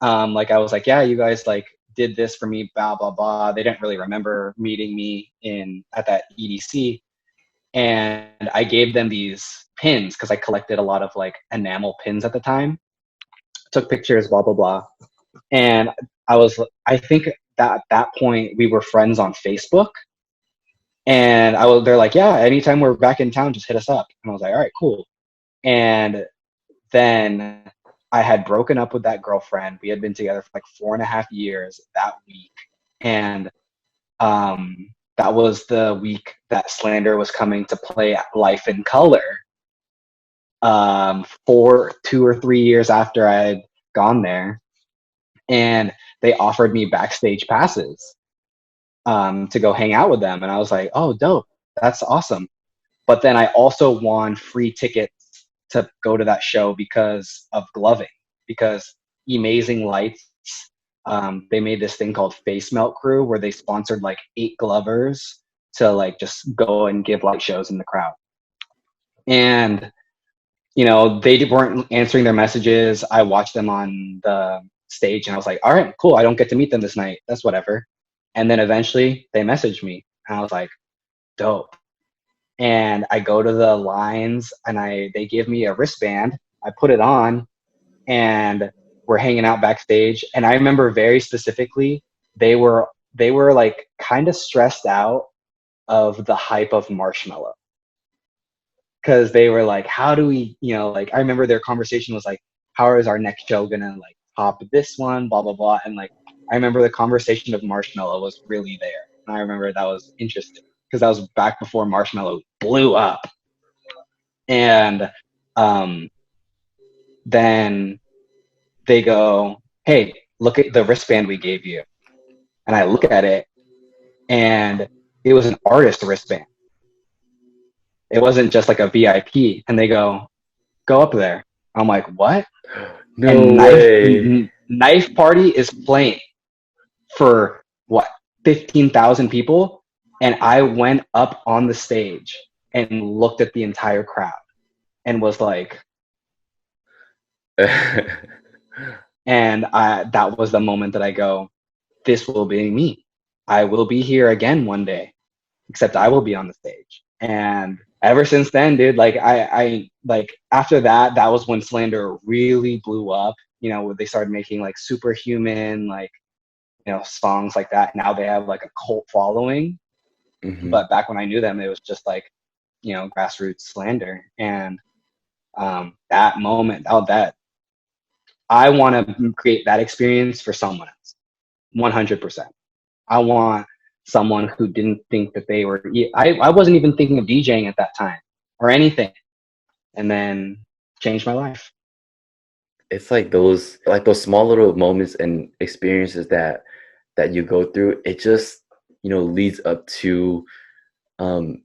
like I was like, yeah, you guys like did this for me, blah blah blah. They didn't really remember meeting me in at that EDC, and I gave them these pins because I collected a lot of like enamel pins at the time. Took pictures, blah blah blah, and I think that at that point we were friends on Facebook, and they're like, yeah, anytime we're back in town, just hit us up, and I was like, all right, cool. And then I had broken up with that girlfriend. We had been together for like 4.5 years that week, and that was the week that Slander was coming to play at Life in Color. For 2 or 3 years after I had gone there, and they offered me backstage passes to go hang out with them, and I was like, "Oh, dope! That's awesome!" But then I also won free tickets to go to that show because of gloving, because Amazing Lights. They made this thing called Face Melt Crew where they sponsored like 8 glovers to like just go and give light shows in the crowd. And you know, they weren't answering their messages. I watched them on the stage and I was like, all right, cool. I don't get to meet them this night. That's whatever. And then eventually they messaged me and I was like, dope. And I go to the lines and they give me a wristband. I put it on and we're hanging out backstage. And I remember very specifically, they were like kind of stressed out of the hype of Marshmallow, because they were like, how do we, you know, like I remember their conversation was like, how is our next show gonna like top this one, blah blah blah. And like I remember the conversation of Marshmallow was really there. And I remember that was interesting because that was back before Marshmallow blew up. And um, then they go, hey, look at the wristband we gave you. And I look at it and it was an artist wristband. It wasn't just like a VIP. And they go up there. I'm like, what? No And way. Knife Party is playing for what, 15,000 people, and I went up on the stage and looked at the entire crowd and was like, and that was the moment that I go, this will be me. I will be here again one day, except I will be on the stage. And ever since then, dude, like I like after that, that was when Slander really blew up. You know, they started making like Superhuman, like, you know, songs like that. Now they have like a cult following. Hmm. But back when I knew them, it was just like, you know, grassroots Slander. And that moment, that I want to create that experience for someone else, 100%. I want someone who didn't think that they were. I wasn't even thinking of DJing at that time or anything, and then changed my life. it's like those small little moments and experiences that you go through. It just, leads up to, um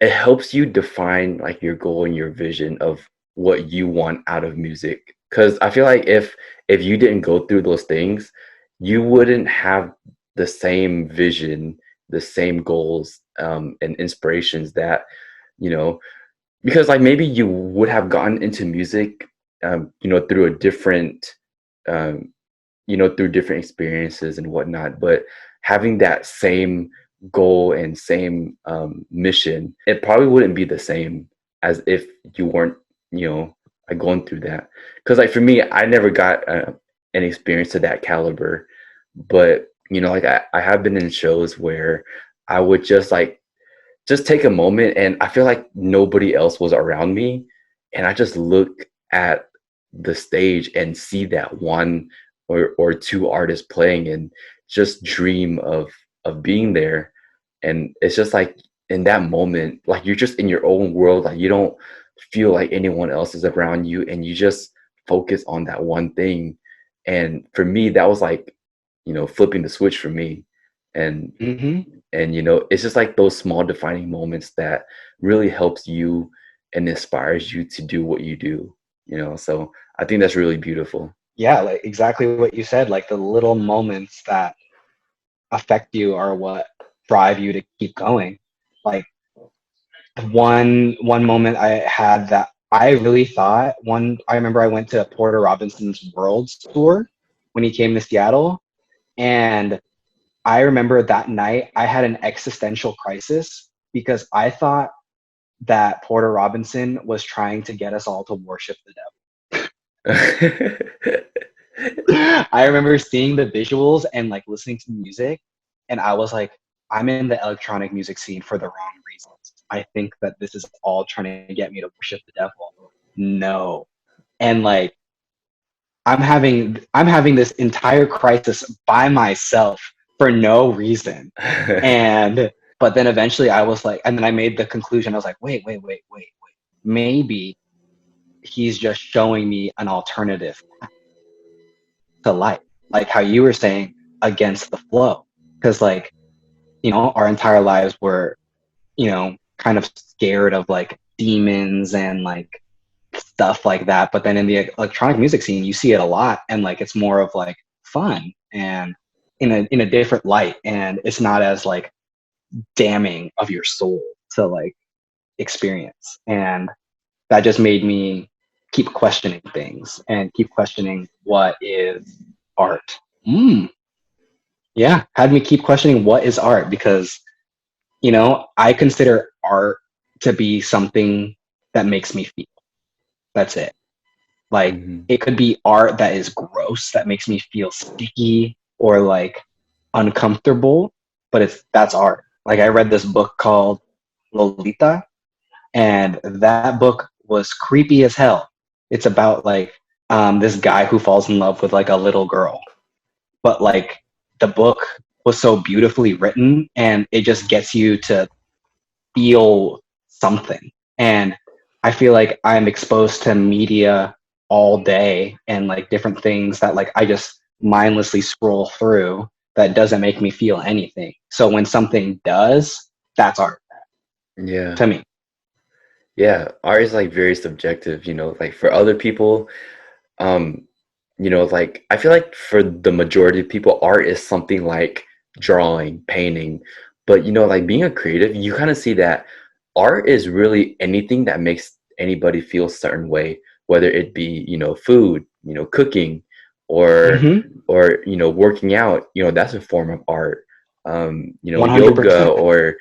it helps you define like your goal and your vision of what you want out of music. Because I feel like if you didn't go through those things, you wouldn't have the same vision, the same goals, and inspirations that, you know because like maybe you would have gotten into music, through a different, um, through different experiences and whatnot. But having that same goal and same, mission, it probably wouldn't be the same as if you weren't, like going through that. Because like for me, I never got, an experience to that caliber. But like I have been in shows where I would just take a moment, and I feel like nobody else was around me, and I just look at the stage and see that one or two artists playing, and just dream of being there. And it's just like in that moment, like you're just in your own world, like you don't feel like anyone else is around you, and you just focus on that one thing. And for me, that was like, flipping the switch for me. and Hmm. and it's just like those small defining moments that really helps you and inspires you to do what you do. So I think that's really beautiful. Yeah, like exactly what you said. Like the little moments that affect you are what drive you to keep going. Like one moment I had that I really thought one I remember I went to Porter Robinson's Worlds tour when he came to Seattle, and I remember that night I had an existential crisis because I thought that Porter Robinson was trying to get us all to worship the devil. I remember seeing the visuals and like listening to the music, and I was like, I'm in the electronic music scene for the wrong reasons. I think that this is all trying to get me to worship the devil. No. And like I'm having this entire crisis by myself for no reason. And but then eventually I was like, and then I made the conclusion. I was like, wait. Maybe he's just showing me an alternative to life, like how you were saying, against the flow. Because like, our entire lives were, kind of scared of like demons and like stuff like that. But then in the electronic music scene, you see it a lot, and like it's more of like fun and in a different light, and it's not as like damning of your soul to like experience. And that just made me keep questioning things and keep questioning what is art. Mm, yeah, had me keep questioning what is art because I consider art to be something that makes me feel. That's it. Like Hmm. it could be art that is gross that makes me feel sticky or like uncomfortable, but that's art. Like I read this book called Lolita, and that book was creepy as hell. It's about like this guy who falls in love with like a little girl, but like the book was so beautifully written, and it just gets you to feel something. And I feel like I'm exposed to media all day and like different things that like I just mindlessly scroll through that doesn't make me feel anything. So when something does, that's art Yeah. to me. Yeah, art is like very subjective, like for other people. um like I feel like for the majority of people, art is something like drawing, painting. But like being a creative, you kind of see that art is really anything that makes anybody feel a certain way, whether it be, food, cooking, or Mm-hmm. working out. That's a form of art. Yoga, 100%.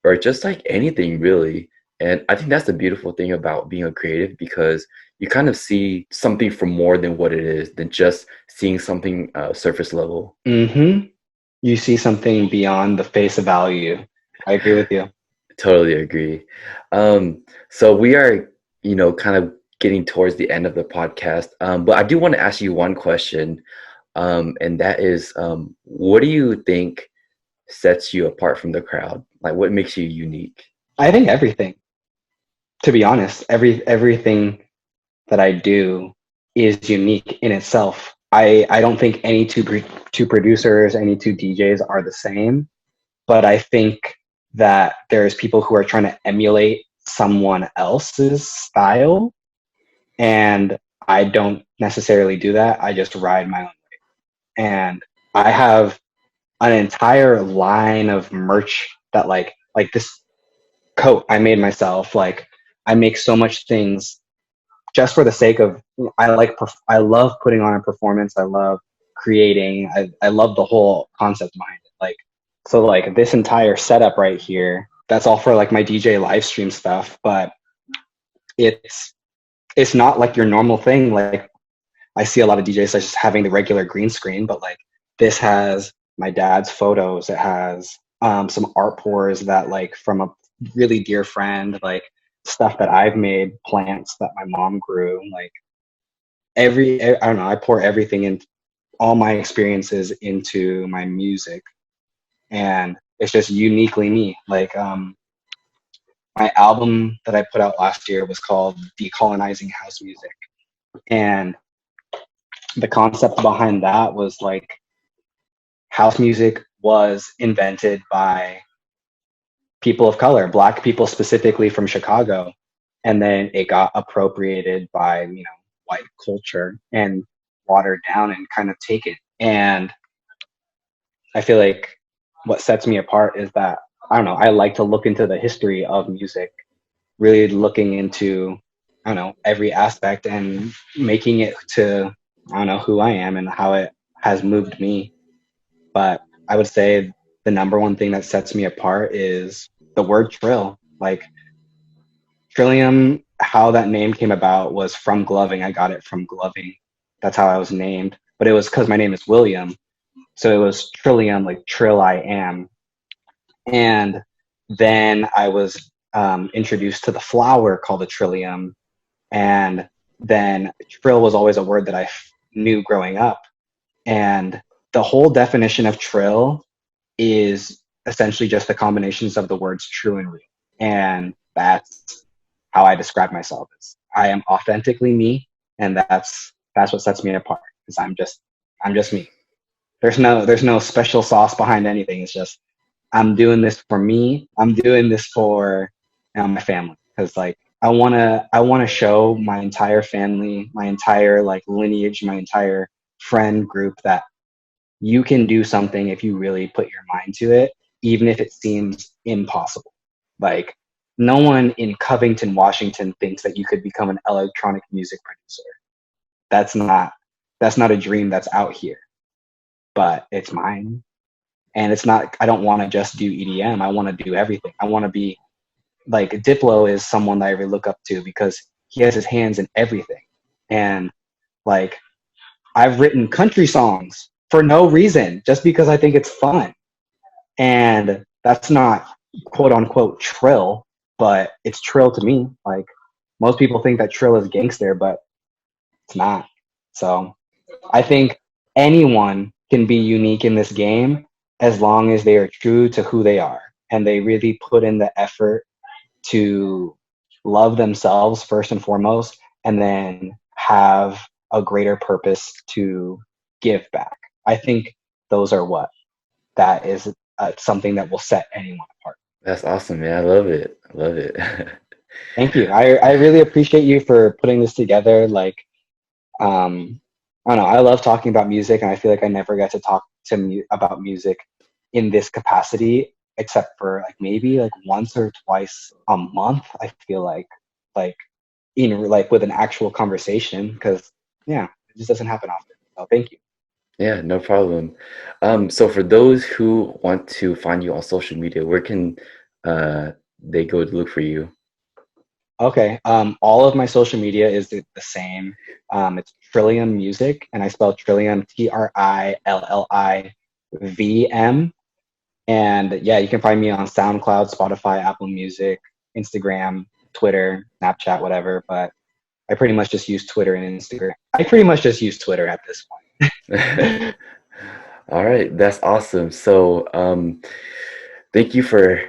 or just like anything really. And I think that's the beautiful thing about being a creative, because you kind of see something for more than what it is, than just seeing something, surface level. Mm-hmm. You see something beyond the face value. I agree with you. Totally agree. So we are, kind of getting towards the end of the podcast. But I do want to ask you one question. And that is, what do you think sets you apart from the crowd? Like, what makes you unique? I think everything, to be honest, everything that I do. is unique in itself. I don't think any two producers, any two DJs are the same, but I think that there's people who are trying to emulate someone else's style, and I don't necessarily do that. I just ride my own way. And I have an entire line of merch that like this coat I made myself. Like I make so much things just for the sake of I love putting on a performance. I love creating. I love the whole concept behind it. Like so like this entire setup right here, that's all for like my DJ live stream stuff, but it's it's not like your normal thing. Like I see a lot of DJs like just having the regular green screen, but like this has my dad's photos. It has some art pours that like from a really dear friend, like stuff that I've made, plants that my mom grew. Like I don't know, I pour everything in, all my experiences into my music, and it's just uniquely me. Like my album that I put out last year was called Decolonizing House Music, and the concept behind that was like house music was invented by people of color, black people specifically from Chicago, and then it got appropriated by, white culture and watered down and kind of taken. And I feel like what sets me apart is that I don't know, I like to look into the history of music, really looking into I don't know every aspect and making it to I don't know who I am and how it has moved me. But I would say the number one thing that sets me apart is the word trill. Like Trillium, how that name came about was from gloving. I got it from gloving. That's how I was named. But it was because my name is William. So it was Trillium, like Trill I am. And then I was introduced to the flower called the Trillium. And then trill was always a word that I knew growing up. And the whole definition of trill is essentially just the combinations of the words true and real. And that's how I describe myself as I am authentically me, and that's what sets me apart because I'm just me. There's no special sauce behind anything. It's just I'm doing this for me. I'm doing this for my family because like I wanna show my entire family, my entire like lineage, my entire friend group that you can do something if you really put your mind to it, even if it seems impossible. Like, no one in Covington, Washington thinks that you could become an electronic music producer. That's not that's not a dream that's out here, but it's mine. And it's not I don't want to just do EDM. I want to do everything. I want to be like Diplo is someone that I really look up to because he has his hands in everything. And like I've written country songs for no reason, just because I think it's fun. And that's not quote unquote trill, but it's trill to me. Like most people think that trill is gangster, but it's not. So I think anyone can be unique in this game as long as they are true to who they are and they really put in the effort to love themselves first and foremost, and then have a greater purpose to give back. I think those are what that is something that will set anyone apart. That's awesome, man. I love it. I love it. Thank you. I really appreciate you for putting this together. Like, um, I don't know. I love talking about music, and I feel like I never get to talk about music in this capacity, except for like maybe like once or twice a month. I feel like in like with an actual conversation, because yeah, it just doesn't happen often. So thank you. Yeah, no problem. So for those who want to find you on social media, where can uh, they go to look for you? Okay. All of my social media is the same. It's Trillium Music, and I spell Trillium Trillivm. And yeah, you can find me on SoundCloud, Spotify, Apple Music, Instagram, Twitter, Snapchat, whatever. But I pretty much just use Twitter and Instagram. I pretty much just use Twitter at this point. All right, that's awesome. So, thank you for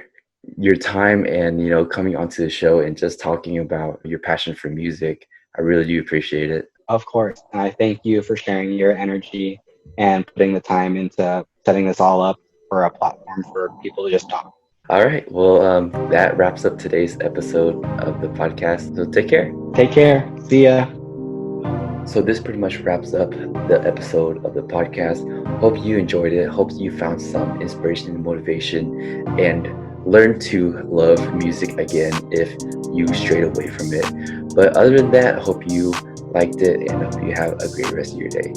your time and coming onto the show and just talking about your passion for music. I really do appreciate it. Of course. And I thank you for sharing your energy and putting the time into setting this all up for a platform for people to just talk. All right. Well, that wraps up today's episode of the podcast. So take care. Take care. See ya. So this pretty much wraps up the episode of the podcast. Hope you enjoyed it. Hope you found some inspiration and motivation and learn to love music again if you strayed away from it. But other than that, hope you liked it and hope you have a great rest of your day.